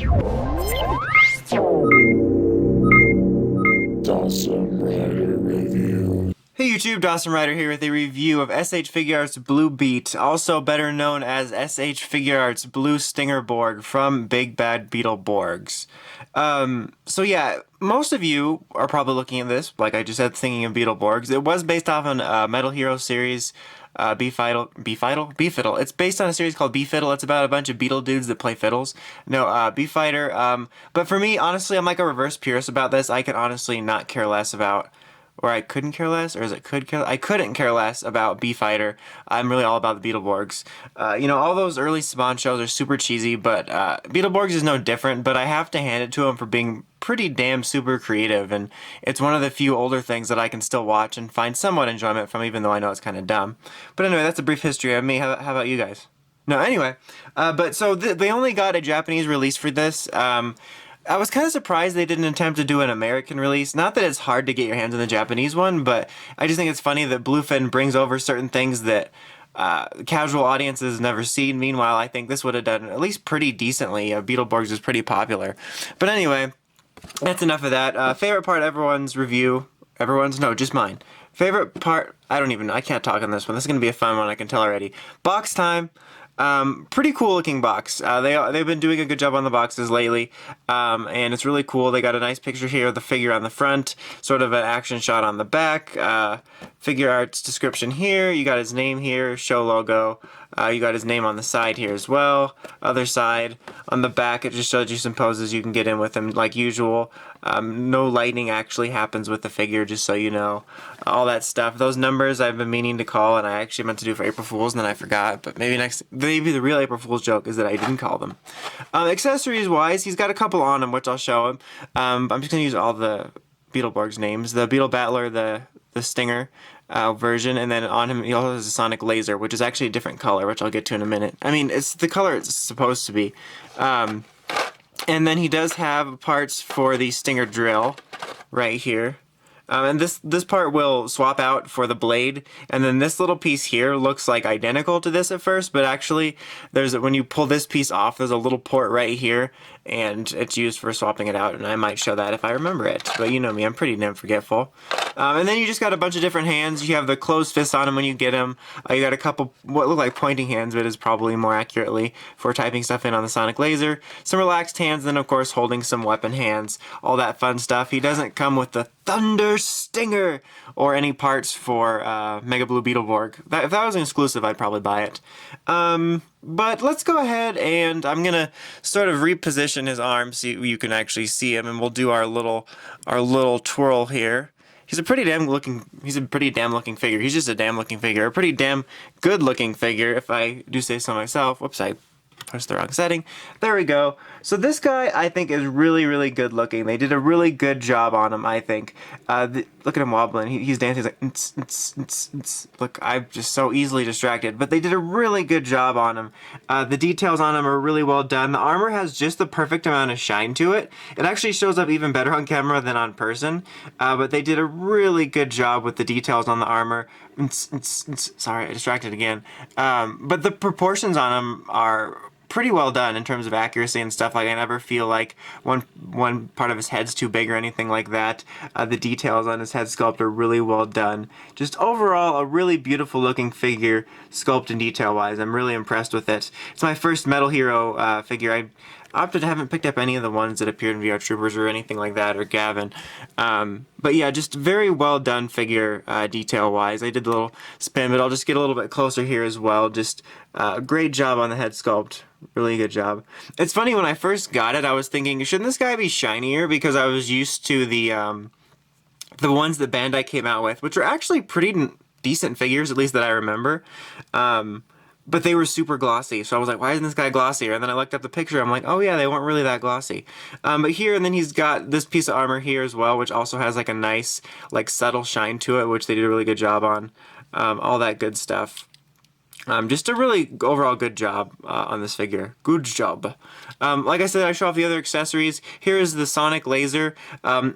Hey YouTube, Dawson Ryder here with a review of S.H.Figuarts Blue Beet, also better known as S.H.Figuarts Blue Stinger Beetleborg from Big Bad Beetleborgs. So yeah, most of you are probably looking at this, like I just said, thinking of Beetleborgs. It was based off an Metal Hero series, B Fighter. It's based on a series called B Fiddle. It's about a bunch of beetle dudes that play fiddles. No, B Fighter. But for me, honestly, I'm like a reverse purist about this. I can honestly not care less about. Or I couldn't care less, or is it could care? I couldn't care less about B Fighter. I'm really all about the Beetleborgs. You know, all those early Spawn shows are super cheesy, but Beetleborgs is no different. But I have to hand it to them for being pretty damn super creative, and it's one of the few older things that I can still watch and find somewhat enjoyment from, even though I know it's kind of dumb. But anyway, that's a brief history of me. How about you guys? No, anyway, but so they only got a Japanese release for this. I was kind of surprised they didn't attempt to do an American release. Not that it's hard to get your hands on the Japanese one, but I just think it's funny that Bluefin brings over certain things that casual audiences have never seen. Meanwhile, I think this would have done at least pretty decently. Beetleborgs is pretty popular. But anyway, that's enough of that. Favorite part of everyone's review. Everyone's? No, just mine. Favorite part, I don't even know. I can't talk on this one. This is going to be a fun one, I can tell already. Box time. Pretty cool looking box. They've been doing a good job on the boxes lately, and it's really cool. They got a nice picture here of the figure on the front, sort of an action shot on the back, Figuarts description here, you got his name here, show logo, you got his name on the side here as well, other side. On the back it just shows you some poses you can get in with him like usual. No lightning actually happens with the figure, just so you know. All that stuff. Those numbers I've been meaning to call, and I actually meant to do for April Fool's, and then I forgot. But maybe the real April Fool's joke is that I didn't call them. Accessories wise, he's got a couple on him, which I'll show him. I'm just gonna use all the Beetleborgs names. The Beetle Battler, the Stinger version, and then on him he also has a sonic laser, which is actually a different color, which I'll get to in a minute. I mean, it's the color it's supposed to be. And then he does have parts for the Stinger drill right here. And this part will swap out for the blade, and then this little piece here looks like identical to this at first, but actually when you pull this piece off, there's a little port right here, and it's used for swapping it out, and I might show that if I remember it, but you know me, I'm pretty damn forgetful. And then you just got a bunch of different hands. You have the closed fists on them when you get them. You got a couple what look like pointing hands, but is probably more accurately for typing stuff in on the sonic laser. Some relaxed hands, and then of course holding some weapon hands. All that fun stuff. He doesn't come with the Thunder Stinger or any parts for Mega Blue Beetleborg. If that was an exclusive, I'd probably buy it. But let's go ahead, and I'm gonna sort of reposition his arm so you can actually see him, and we'll do our little twirl here. He's a pretty damn looking figure. He's just a damn looking figure. A pretty damn good looking figure, if I do say so myself. Whoops, I pressed the wrong setting. There we go. So this guy, I think, is really, really good looking. They did a really good job on him, I think. Look at him wobbling. He's dancing. He's like, look, I'm just so easily distracted. But they did a really good job on him. The details on him are really well done. The armor has just the perfect amount of shine to it. It actually shows up even better on camera than on person. But they did a really good job with the details on the armor. Sorry, I distracted again. But the proportions on him are pretty well done in terms of accuracy and stuff. Like, I never feel like one part of his head's too big or anything like that. The details on his head sculpt are really well done. Just overall, a really beautiful looking figure, sculpt and detail wise. I'm really impressed with it. It's my first Metal Hero figure. I haven't picked up any of the ones that appeared in VR Troopers or anything like that, or Gavin. But yeah, just very well done figure detail wise. I did the little spin, but I'll just get a little bit closer here as well. Just great job on the head sculpt. Really good job. It's funny, when I first got it, I was thinking, shouldn't this guy be shinier? Because I was used to the ones that Bandai came out with, which are actually pretty decent figures, at least that I remember. But they were super glossy, so I was like, why isn't this guy glossier? And then I looked up the picture, I'm like, oh yeah, they weren't really that glossy. But here, and then he's got this piece of armor here as well, which also has like a nice, like, subtle shine to it, which they did a really good job on. All that good stuff. Just a really overall good job on this figure. Good job. Like I said, I show off the other accessories. Here is the sonic laser.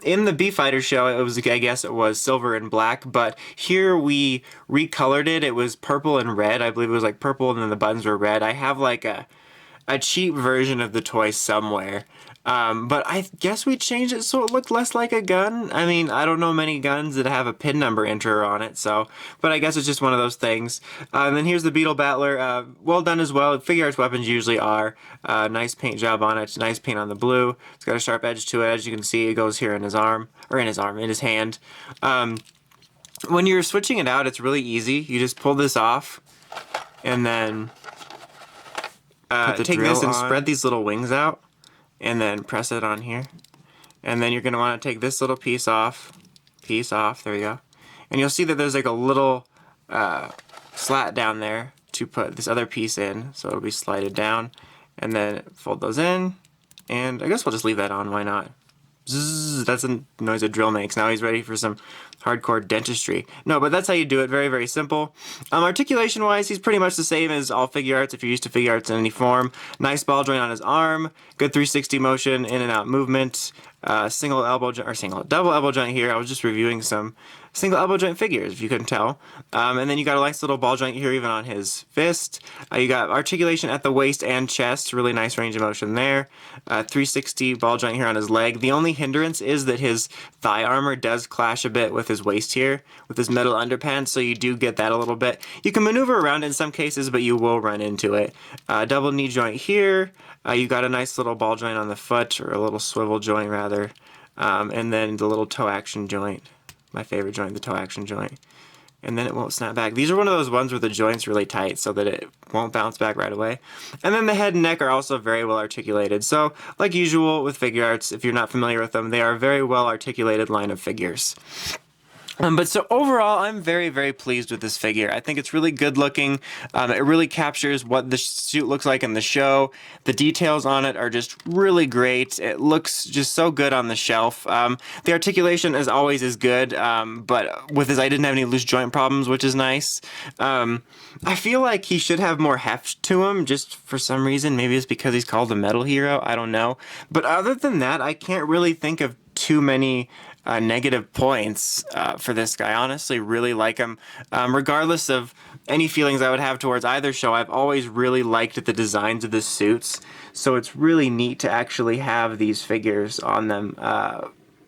In the B Fighter show, I guess it was silver and black, but here we recolored it. It was purple and red. I believe it was like purple and then the buttons were red. I have like a cheap version of the toy somewhere. But I guess we changed it so it looked less like a gun. I mean, I don't know many guns that have a pin number enterer on it, so, but I guess it's just one of those things. And then here's the Beetle Battler. Well done as well. Figuarts weapons usually are. Nice paint job on it. Nice paint on the blue. It's got a sharp edge to it. As you can see, it goes here in his arm, or in his hand. When you're switching it out, it's really easy. You just pull this off, and then take this and spread these little wings out, and then press it on here. And then you're going to want to take this little piece off, there we go. And you'll see that there's like a little slat down there to put this other piece in, so it'll be slided down. And then fold those in, and I guess we'll just leave that on, why not? Zzz, that's a noise a drill makes. Now he's ready for some hardcore dentistry. No, but that's how you do it. Very, very simple. Articulation-wise, he's pretty much the same as all Figuarts if you're used to Figuarts in any form. Nice ball joint on his arm. Good 360 motion, in and out movement. Double elbow joint here. I was just reviewing some single elbow joint figures, if you couldn't tell. And then you got a nice little ball joint here, even on his fist. You got articulation at the waist and chest. Really nice range of motion there. 360 ball joint here on his leg. The only hindrance is that his thigh armor does clash a bit with his waist here, with his metal underpants, so you do get that a little bit. You can maneuver around in some cases, but you will run into it. Double knee joint here. You got a nice little ball joint on the foot, or a little swivel joint rather. And then the little toe action joint. My favorite joint, the toe action joint. And then it won't snap back. These are one of those ones where the joint's really tight so that it won't bounce back right away. And then the head and neck are also very well articulated. So, like usual with Figuarts, if you're not familiar with them, they are a very well articulated line of figures. But so overall, I'm very, very pleased with this figure. I think it's really good looking. It really captures what the suit looks like in the show. The details on it are just really great. It looks just so good on the shelf. The articulation, as always, is good, but with his, I didn't have any loose joint problems, which is nice. I feel like he should have more heft to him, just for some reason. Maybe it's because he's called a metal hero. I don't know. But other than that, I can't really think of too many negative points for this guy. I honestly really like him. Regardless of any feelings I would have towards either show, I've always really liked the designs of the suits, so it's really neat to actually have these figures on them.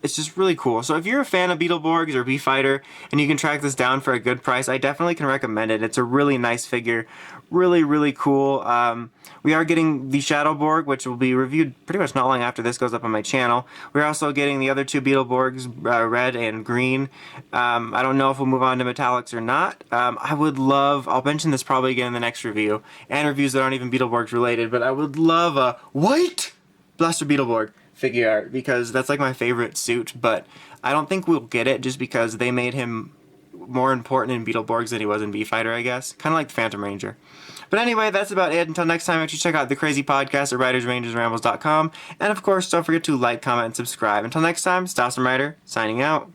It's just really cool. So if you're a fan of Beetleborgs or B Fighter and you can track this down for a good price, I definitely can recommend it. It's a really nice figure. Really, really cool. We are getting the Shadowborg, which will be reviewed pretty much not long after this goes up on my channel. We're also getting the other two Beetleborgs, red and green. I don't know if we'll move on to metallics or not. I would love, I'll mention this probably again in the next review, and reviews that aren't even Beetleborgs related, but I would love a white Blaster Beetleborg figure art, because that's like my favorite suit, but I don't think we'll get it just because they made him more important in Beetleborgs than he was in B Fighter, I guess. Kind of like the Phantom Ranger. But anyway, that's about it. Until next time, actually check out the Crazy Podcast at writersrangersrambles.com. And of course, don't forget to like, comment, and subscribe. Until next time, it's Dawson Ryder, signing out.